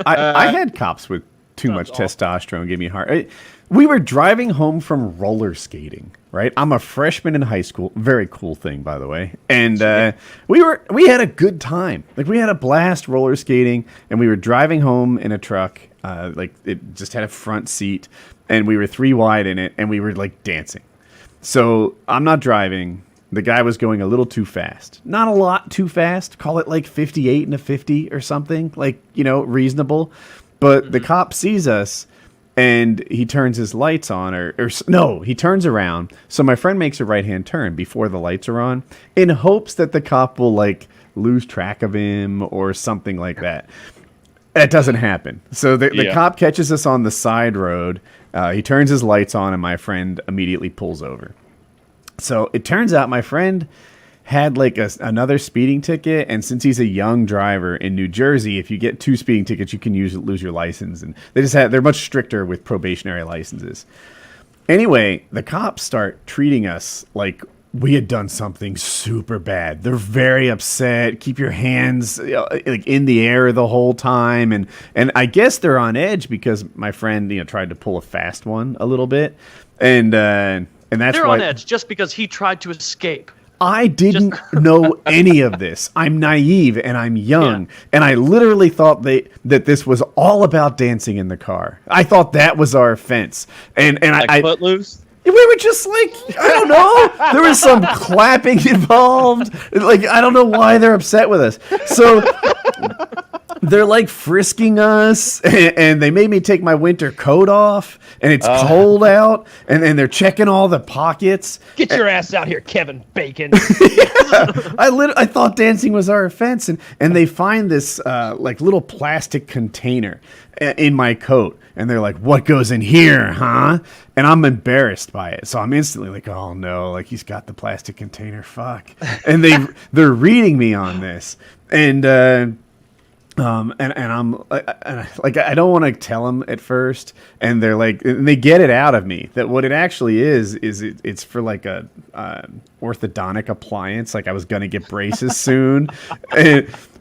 I had cops with too much testosterone give me a heart. We were driving home from roller skating, right? I'm a freshman in high school. Very cool thing, by the way. And we had a good time. Like, we had a blast roller skating, and we were driving home in a truck. Like, it just had a front seat, and we were 3 wide in it, and we were like dancing. So I'm not driving. The guy was going a little too fast. Not a lot too fast. Call it like 58 and a 50 or something. Like, reasonable. But the cop sees us, and he turns his lights on. No, he turns around. So my friend makes a right-hand turn before the lights are on in hopes that the cop will, like, lose track of him or something like that. That doesn't happen. So the cop catches us on the side road. He turns his lights on, and my friend immediately pulls over. So it turns out my friend had like another speeding ticket, and since he's a young driver in New Jersey, if you get 2 speeding tickets, you can lose your license, and they're much stricter with probationary licenses. Anyway, the cops start treating us like we had done something super bad. They're very upset. Keep your hands like in the air the whole time, and I guess they're on edge because my friend tried to pull a fast one a little bit, and that's they're why on edge just because he tried to escape. I didn't know any of this. I'm naive and I'm young, and I literally thought that this was all about dancing in the car. I thought that was our offense, and I Footloose. We were just like, I don't know. There was some clapping involved. Like, I don't know why they're upset with us. So they're like frisking us, and they made me take my winter coat off, and it's cold out, and they're checking all the pockets. Get your ass out here, Kevin Bacon. I thought dancing was our offense, and they find this like little plastic container in my coat, and they're like, "What goes in here, huh?" And I'm embarrassed by it, so I'm instantly like, "Oh no!" Like, he's got the plastic container. Fuck! And they're reading me on this, and I'm like, I don't want to tell them at first, and they're like, and they get it out of me that what it actually is it's for like a orthodontic appliance. Like, I was gonna get braces soon,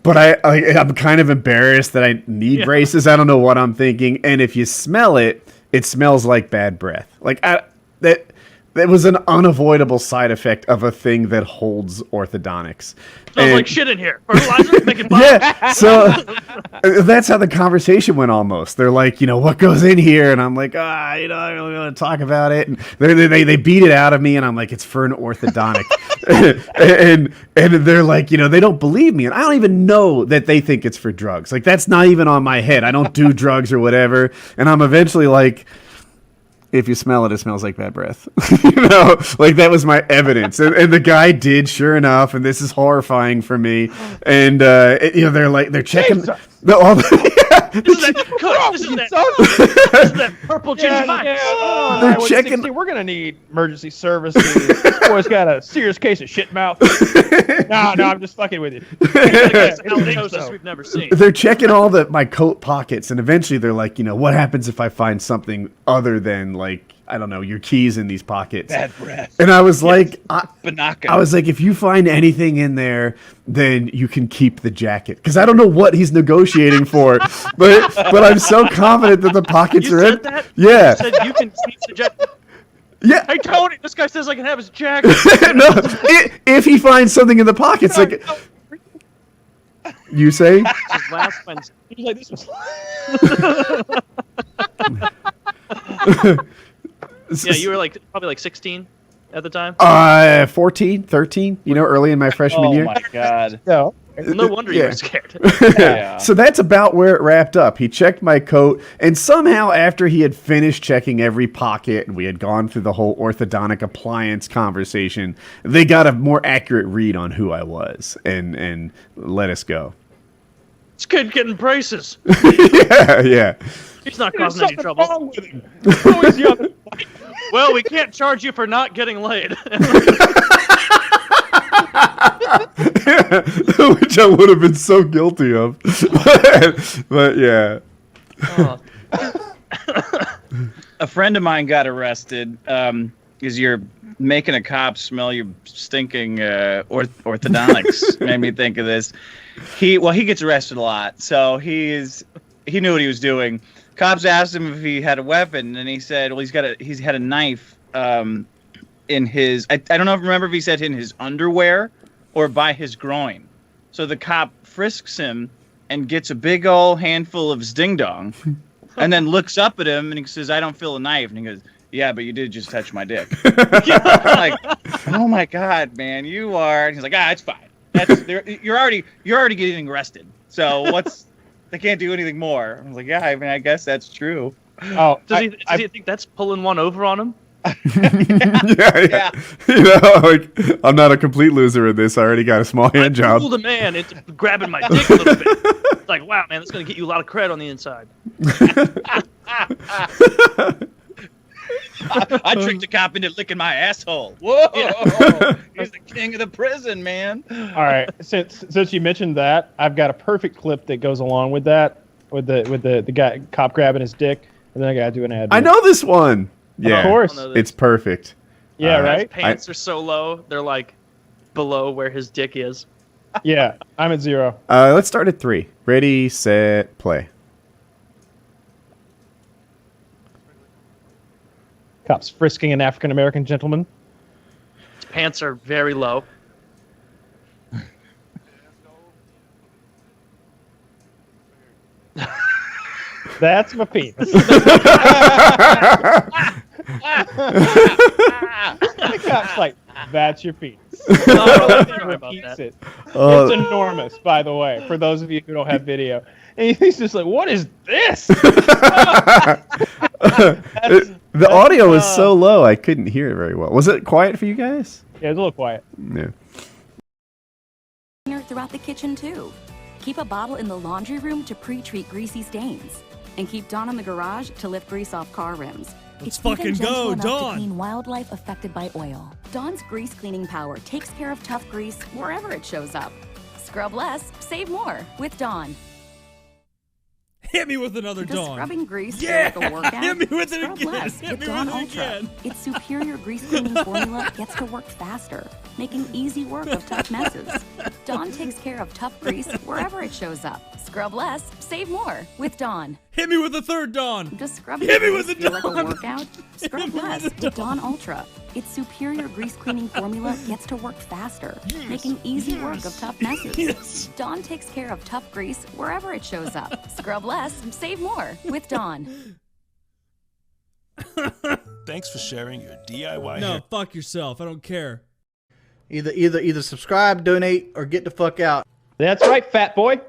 but I'm kind of embarrassed that I need braces. I don't know what I'm thinking, and if you smell it, it smells like bad breath. Like, that was an unavoidable side effect of a thing that holds orthodontics. Smells like shit in here. Fertilizer, making fun. Yeah, so that's how the conversation went almost. They're like, what goes in here? And I'm like, I don't want to talk about it. And they beat it out of me, and I'm like, it's for an orthodontic. and they're like, they don't believe me. And I don't even know that they think it's for drugs. Like, that's not even on my head. I don't do drugs or whatever. And I'm eventually like, if you smell it, it smells like bad breath. Like, that was my evidence. And the guy did, sure enough, and this is horrifying for me. And, they're checking all the... This is that purple ginger Max. They're checking... We're going to need emergency services. This boy's got a serious case of shit mouth. No, I'm just fucking with you. Halitosis we've never seen. They're checking all my coat pockets, and eventually they're like, what happens if I find something other than, like, I don't know, your keys in these pockets? Bad breath. And I was like, Banaka. I was like, if you find anything in there, then you can keep the jacket. Because I don't know what he's negotiating for, but I'm so confident that the pockets You are said in. that? Yeah. You said you can keep the jacket. Yeah. Hey, Tony, this guy says I can have his jacket. No, if he finds something in the pockets, like, you say? This is last Wednesday. He's like, this was... Yeah, you were probably like 16 at the time. 14, 13, early in my freshman year. Oh my god. No. No wonder you were scared. Yeah. So that's about where it wrapped up. He checked my coat, and somehow after he had finished checking every pocket and we had gone through the whole orthodontic appliance conversation, they got a more accurate read on who I was and let us go. This kid getting braces. Yeah. He's not causing any trouble. Wrong with him. Always young. Well, we can't charge you for not getting laid. Which I would have been so guilty of. But yeah. A friend of mine got arrested because you're making a cop smell your stinking orthodontics. Made me think of this. He gets arrested a lot, so he's he knew what he was doing. Cops asked him if he had a weapon, and he said, "Well, he's had a knife in his. I don't know if remember if he said in his underwear or by his groin." So the cop frisks him and gets a big old handful of his ding dong, and then looks up at him and he says, "I don't feel a knife," and he goes, "Yeah, but you did just touch my dick." I'm like, oh my god, man, you are. And he's like, it's fine. You're already getting arrested. So they can't do anything more. I was like, yeah, I mean, I guess that's true. Oh, Does he think that's pulling one over on him? Yeah. You know, like, I'm not a complete loser in this. I already got a small hand job. Fooled a man into grabbing my dick a little bit. It's like, wow, man, that's gonna get you a lot of cred on the inside. I tricked a cop into licking my asshole. Whoa! He's the king of the prison, man. all right. Since you mentioned that, I've got a perfect clip that goes along with that, with the guy cop grabbing his dick, and then I gotta do an ad. I know this one. Yeah, Of course. it's perfect. Yeah, His right. pants are so low, they're like below where his dick is. Yeah, I'm at 0. Let's start at 3. Ready, set, play. Cops frisking an African American gentleman. His pants are very low. That's my penis. The cop's like, that's your penis. Sorry about Repeats that. it. It's enormous, by the way, for those of you who don't have video. And he's just like, what is this? The audio was so low, I couldn't hear it very well. Was it quiet for you guys? Yeah, it was a little quiet. Yeah. Throughout the kitchen too. Keep a bottle in the laundry room to pre-treat greasy stains. And keep Dawn in the garage to lift grease off car rims. Let's It's even fucking gentle go, enough Dawn. to clean wildlife affected by oil. Dawn's grease cleaning power takes care of tough grease wherever it shows up. Scrub less, save more with Dawn. Hit me with another Does Dawn. scrubbing grease Yeah! feel like a workout? Hit me with it Scrub again! less Hit with me Dawn with it Ultra. again! Its superior grease cleaning formula gets to work faster, making easy work of tough messes. Dawn takes care of tough grease wherever it shows up. Scrub less, save more with Dawn. Hit me with a third Dawn. Does scrubbing Hit me grease with a feel like Dawn. a workout? Scrub less with Dawn Ultra. Its superior grease cleaning formula gets to work faster, making easy work of tough messes. Yes. Dawn takes care of tough grease wherever it shows up. Scrub less, save more with Dawn. Thanks for sharing your DIY No, hair. fuck yourself. I don't care. Either subscribe, donate, or get the fuck out. That's right, fat boy.